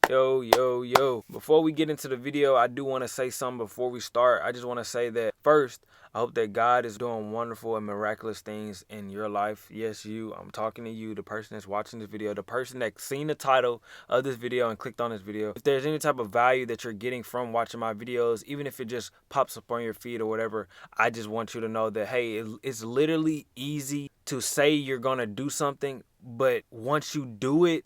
Yo. Before we get into the video, I do want to say something before we start. I just want to say that first, I hope that God is doing wonderful and miraculous things in your life. Yes, you. I'm talking to you, the person that's watching this video, the person that's seen the title of this video and clicked on this video. If there's any type of value that you're getting from watching my videos, even if it just pops up on your feed or whatever, I just want you to know that, hey, it's literally easy to say you're going to do something, but once you do it,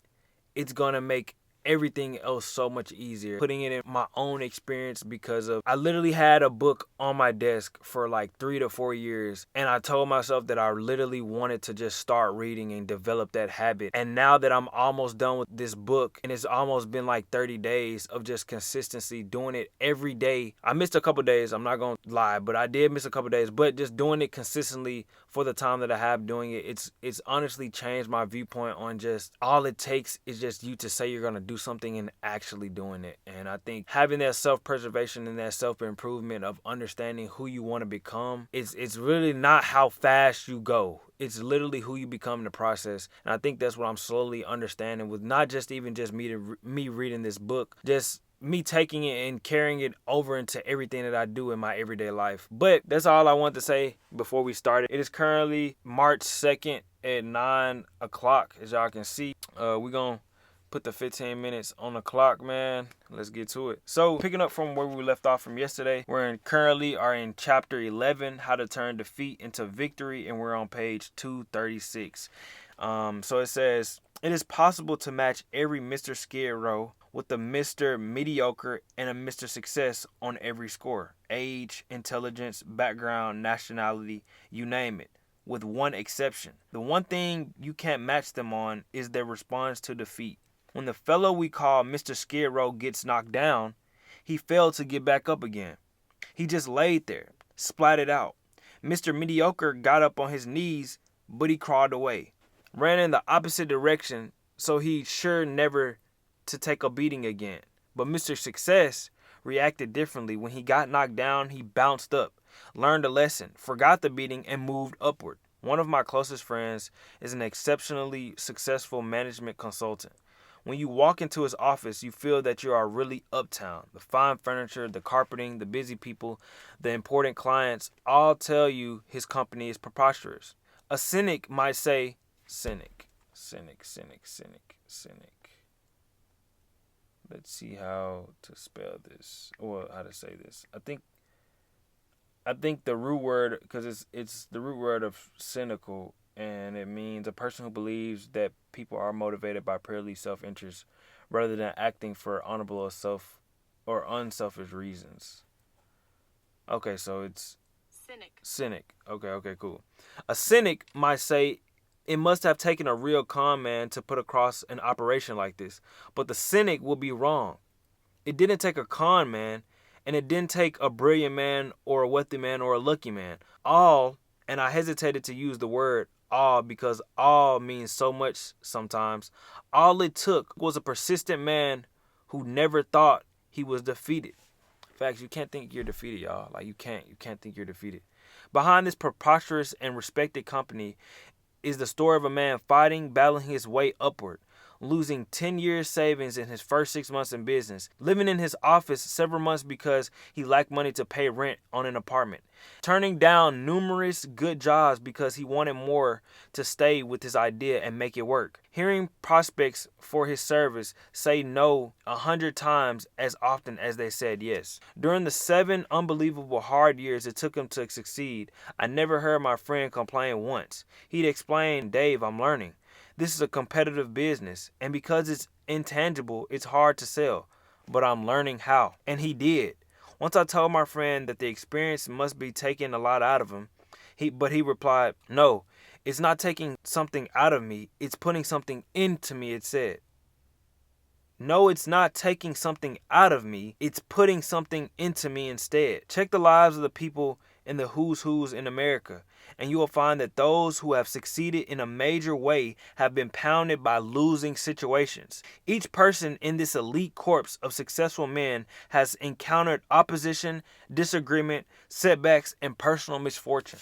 it's going to make everything else so much easier. Putting it in my own experience because of I literally had a book on my desk for like 3 to 4 years, and I told myself that I literally wanted to just start reading and develop that habit. And now that I'm almost done with this book, and it's almost been like 30 days of just consistency doing it every day. I missed a couple days, I'm not gonna lie, but I did miss a couple days, but just doing it consistently for the time that I have doing it, it's honestly changed my viewpoint on just all it takes is just you to say you're gonna do something and actually doing it. And I think having that self-preservation and that self-improvement of understanding who you want to become, it's really not how fast you go. It's literally who you become in the process. And I think that's what I'm slowly understanding with not just even just me reading this book, just me taking it and carrying it over into everything that I do in my everyday life. But that's all I want to say before we start. It is currently March 2nd at 9 o'clock, as y'all can see. We're going to put the 15 minutes on the clock, man. Let's get to it. So picking up from where we left off from yesterday, currently are in chapter 11, how to turn defeat into victory, and we're on page 236. So it says, it is possible to match every Mr. Skid Row with a Mr. Mediocre and a Mr. Success on every score. Age, intelligence, background, nationality, you name it. With one exception. The one thing you can't match them on is their response to defeat. When the fellow we call Mr. Skid Row gets knocked down, he failed to get back up again. He just laid there, splatted out. Mr. Mediocre got up on his knees, but he crawled away. Ran in the opposite direction, so he sure never to take a beating again. But Mr. Success reacted differently. When he got knocked down, he bounced up, learned a lesson, forgot the beating, and moved upward. One of my closest friends is an exceptionally successful management consultant. When you walk into his office, you feel that you are really uptown. The fine furniture, the carpeting, the busy people, the important clients all tell you his company is preposterous. A cynic might say, cynic. Let's see how to spell this, or how to say this. I think the root word, because it's the root word of cynical, and it means a person who believes that people are motivated by purely self-interest rather than acting for honorable or unselfish reasons. Okay, so it's cynic. Okay, cool. A cynic might say it must have taken a real con man to put across an operation like this, but the cynic will be wrong. It didn't take a con man, and it didn't take a brilliant man or a wealthy man or a lucky man. All, and I hesitated to use the word all because all means so much sometimes. All it took was a persistent man who never thought he was defeated. Facts, you can't think you're defeated, y'all. Like, you can't think you're defeated. Behind this preposterous and respected company is the story of a man battling his way upward, losing 10 years savings in his first 6 months in business, living in his office several months because he lacked money to pay rent on an apartment, turning down numerous good jobs because he wanted more to stay with his idea and make it work, hearing prospects for his service say no 100 times as often as they said yes. During the 7 unbelievable hard years it took him to succeed, I never heard my friend complain once. He'd explain, Dave, I'm learning. This is a competitive business, and because it's intangible, it's hard to sell. But I'm learning how. And he did. Once I told my friend that the experience must be taking a lot out of him, he replied, no, it's not taking something out of me, it's putting something into me, it said. No, it's not taking something out of me, it's putting something into me instead. Check the lives of the people in the who's in America, and you will find that those who have succeeded in a major way have been pounded by losing situations. Each person in this elite corps of successful men has encountered opposition, disagreement, setbacks, and personal misfortune.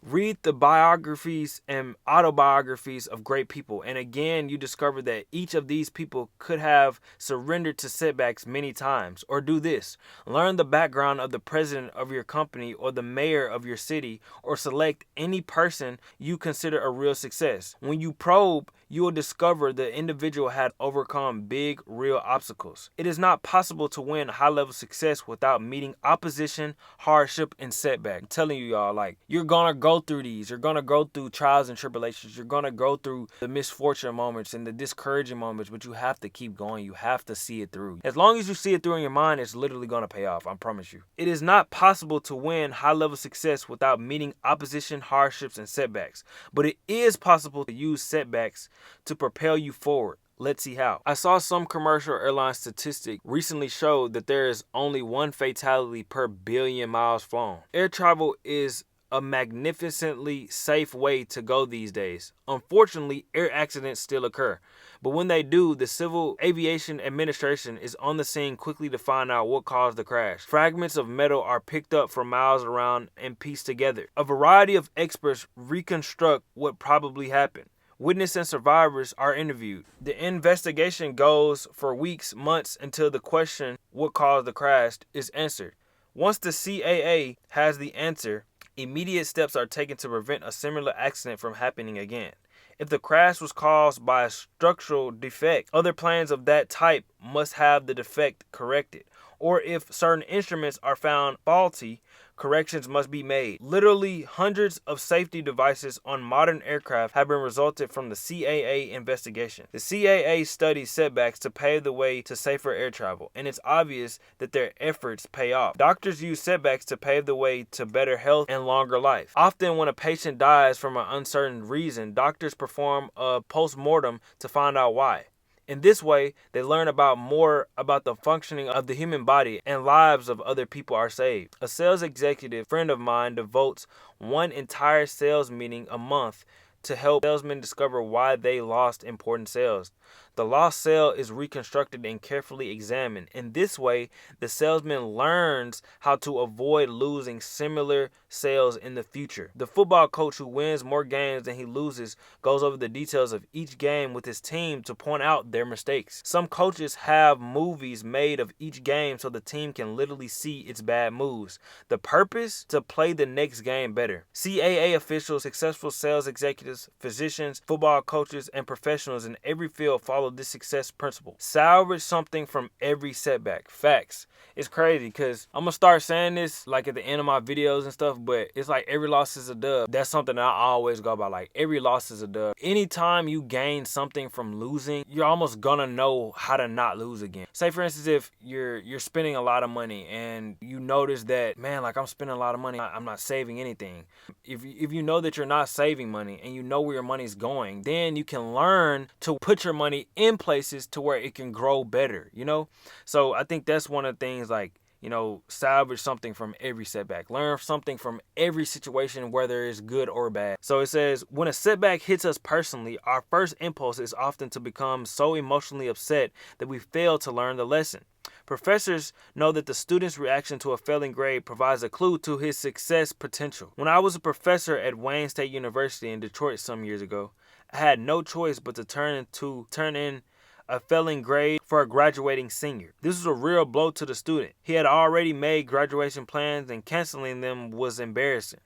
Read the biographies and autobiographies of great people, and again you discover that each of these people could have surrendered to setbacks many times. Or do this: learn the background of the president of your company or the mayor of your city, or select any person you consider a real success. When you probe, you will discover the individual had overcome big, real obstacles. It is not possible to win high-level success without meeting opposition, hardship, and setback. I'm telling you, y'all, like, you're gonna go through these. You're gonna go through trials and tribulations. You're gonna go through the misfortune moments and the discouraging moments, but you have to keep going. You have to see it through. As long as you see it through in your mind, it's literally gonna pay off. I promise you. It is not possible to win high-level success without meeting opposition, hardships, and setbacks. But it is possible to use setbacks to propel you forward. Let's see how. I saw some commercial airline statistic recently showed that there is only one fatality per billion miles flown. Air travel is a magnificently safe way to go these days. Unfortunately, air accidents still occur. But when they do, the Civil Aviation Administration is on the scene quickly to find out what caused the crash. Fragments of metal are picked up from miles around and pieced together. A variety of experts reconstruct what probably happened. Witnesses and survivors are interviewed. The investigation goes for weeks, months, until the question, what caused the crash, is answered. Once the CAA has the answer, immediate steps are taken to prevent a similar accident from happening again. If the crash was caused by a structural defect, other planes of that type must have the defect corrected. Or if certain instruments are found faulty, corrections must be made. Literally hundreds of safety devices on modern aircraft have been resulted from the CAA investigation. The CAA studies setbacks to pave the way to safer air travel, and it's obvious that their efforts pay off. Doctors use setbacks to pave the way to better health and longer life. Often when a patient dies from an uncertain reason, doctors perform a post-mortem to find out why. In this way, they learn more about the functioning of the human body, and lives of other people are saved. A sales executive friend of mine devotes one entire sales meeting a month to help salesmen discover why they lost important sales. The lost sale is reconstructed and carefully examined. In this way, the salesman learns how to avoid losing similar sales in the future. The football coach who wins more games than he loses goes over the details of each game with his team to point out their mistakes. Some coaches have movies made of each game so the team can literally see its bad moves. The purpose? To play the next game better. CAA officials, successful sales executives, physicians, football coaches, and professionals in every field follow this success principle. Salvage something from every setback. Facts. It's crazy because I'm going to start saying this like at the end of my videos and stuff, but it's like every loss is a dub. That's something that I always go by. Like, every loss is a dub. Anytime you gain something from losing, you're almost gonna know how to not lose again. Say for instance, if you're spending a lot of money and you notice that, man, like, I'm spending a lot of money, I'm not saving anything. If you know that you're not saving money and you know where your money's going, then you can learn to put your money in places to where it can grow better, you know? So I think that's one of the things, like, you know, salvage something from every setback. Learn something from every situation, whether it's good or bad. So it says, when a setback hits us personally, our first impulse is often to become so emotionally upset that we fail to learn the lesson. Professors know that the student's reaction to a failing grade provides a clue to his success potential. When I was a professor at Wayne State University in Detroit some years ago, I had no choice but to turn in a failing grade for a graduating senior. This was a real blow to the student. He had already made graduation plans and canceling them was embarrassing.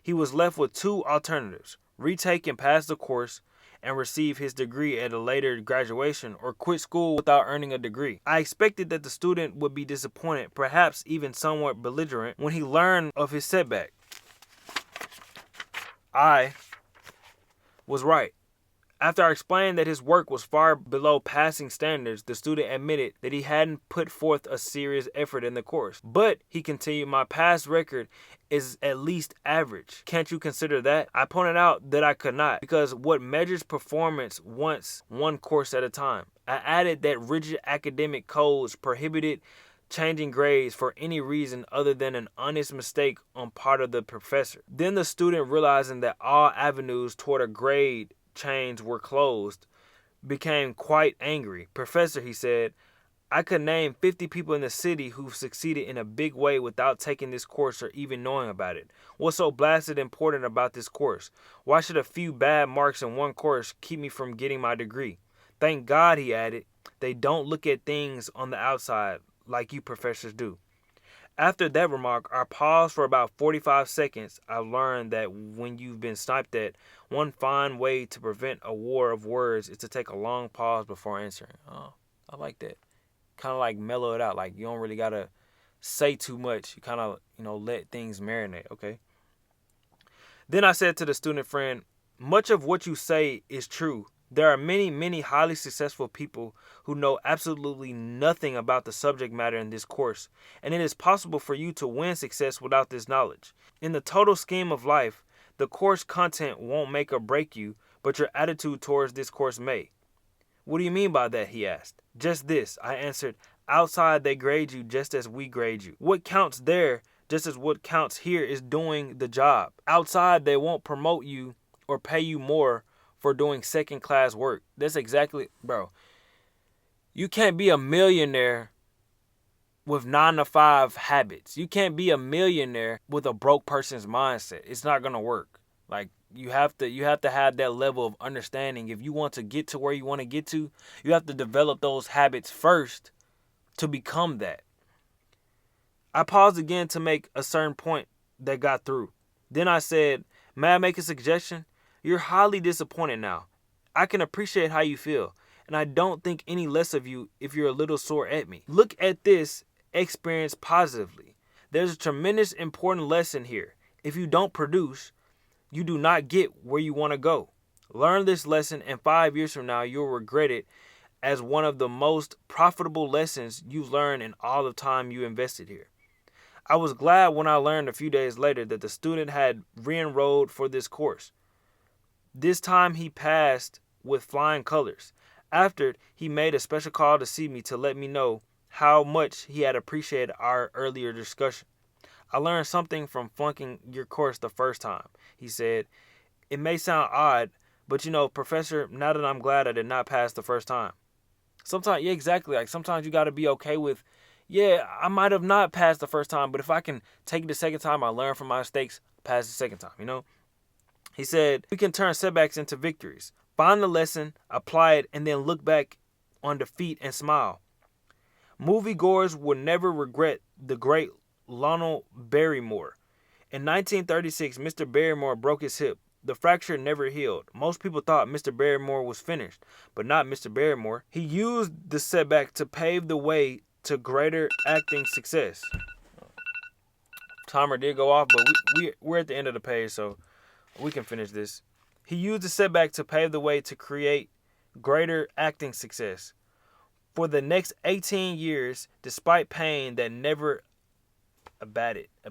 He was left with two alternatives: retake and pass the course and receive his degree at a later graduation, or quit school without earning a degree. I expected that the student would be disappointed, perhaps even somewhat belligerent, when he learned of his setback. I was right. After I explained that his work was far below passing standards, the student admitted that he hadn't put forth a serious effort in the course. But, he continued, my past record is at least average. Can't you consider that? I pointed out that I could not, because what measures performance once one course at a time. I added that rigid academic codes prohibited changing grades for any reason other than an honest mistake on part of the professor. Then the student, realizing that all avenues toward a grade change were closed, became quite angry. Professor, he said, I could name 50 people in the city who've succeeded in a big way without taking this course or even knowing about it. What's so blasted important about this course? Why should a few bad marks in one course keep me from getting my degree? Thank God, he added, they don't look at things on the outside like you professors do. After that remark, I paused for about 45 seconds. I learned that when you've been sniped at, one fine way to prevent a war of words is to take a long pause before answering. Oh, I like that. Kind of like mellow it out. Like you don't really got to say too much. You kind of, let things marinate, okay? Then I said to the student friend, much of what you say is true. There are many, many highly successful people who know absolutely nothing about the subject matter in this course, and it is possible for you to win success without this knowledge. In the total scheme of life, the course content won't make or break you, but your attitude towards this course may. What do you mean by that, he asked. Just this, I answered. Outside, they grade you just as we grade you. What counts there, just as what counts here, is doing the job. Outside, they won't promote you or pay you more for doing second-class work. That's exactly, bro. You can't be a millionaire with 9-to-5 habits. You can't be a millionaire with a broke person's mindset. It's not gonna work. Like you have to have that level of understanding. If you want to get to where you want to get to, you have to develop those habits first to become that. I paused again to make a certain point that got through. Then I said, may I make a suggestion? You're highly disappointed now. I can appreciate how you feel, and I don't think any less of you if you're a little sore at me. Look at this experience positively. There's a tremendous important lesson here. If you don't produce, you do not get where you want to go. Learn this lesson, and 5 years from now, you'll regret it as one of the most profitable lessons you've learned in all the time you invested here. I was glad when I learned a few days later that the student had re-enrolled for this course. This time he passed with flying colors. After, he made a special call to see me to let me know how much he had appreciated our earlier discussion. I learned something from flunking your course the first time. He said, it may sound odd, but Professor, now that I'm glad I did not pass the first time. Sometimes, yeah, exactly. Like sometimes you got to be okay with, yeah, I might have not passed the first time, but if I can take it the second time, I learn from my mistakes, pass the second time, He said, we can turn setbacks into victories. Find the lesson, apply it, and then look back on defeat and smile. Moviegoers will never regret the great Lionel Barrymore. In 1936, Mr. Barrymore broke his hip. The fracture never healed. Most people thought Mr. Barrymore was finished, but not Mr. Barrymore. He used the setback to pave the way to greater acting success. Timer did go off, but we're at the end of the page, so we can finish this. He used the setback to pave the way to create greater acting success. For the next 18 years, despite pain that never abated. I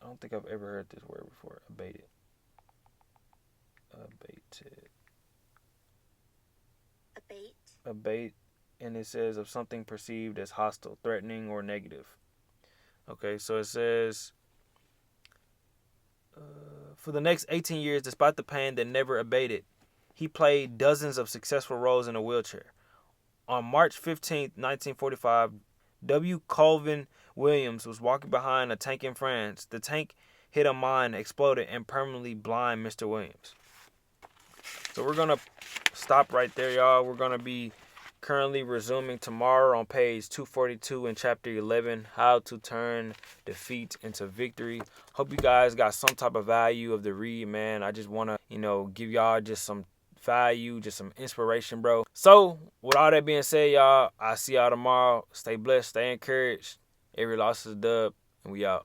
don't think I've ever heard this word before. Abated. Abate. And it says of something perceived as hostile, threatening, or negative. Okay, so it says, for the next 18 years, despite the pain that never abated, he played dozens of successful roles in a wheelchair. On March 15, 1945, W. Colvin Williams was walking behind a tank in France. The tank hit a mine, exploded, and permanently blind Mr. Williams. So we're going to stop right there, y'all. We're going to be currently resuming tomorrow on page 242 in chapter 11, how to turn defeat into victory. Hope you guys got some type of value of the read, man. I just want to, give y'all just some value, just some inspiration, bro. So with all that being said, y'all, I'll see y'all tomorrow. Stay blessed, stay encouraged. Every loss is a dub, and we out.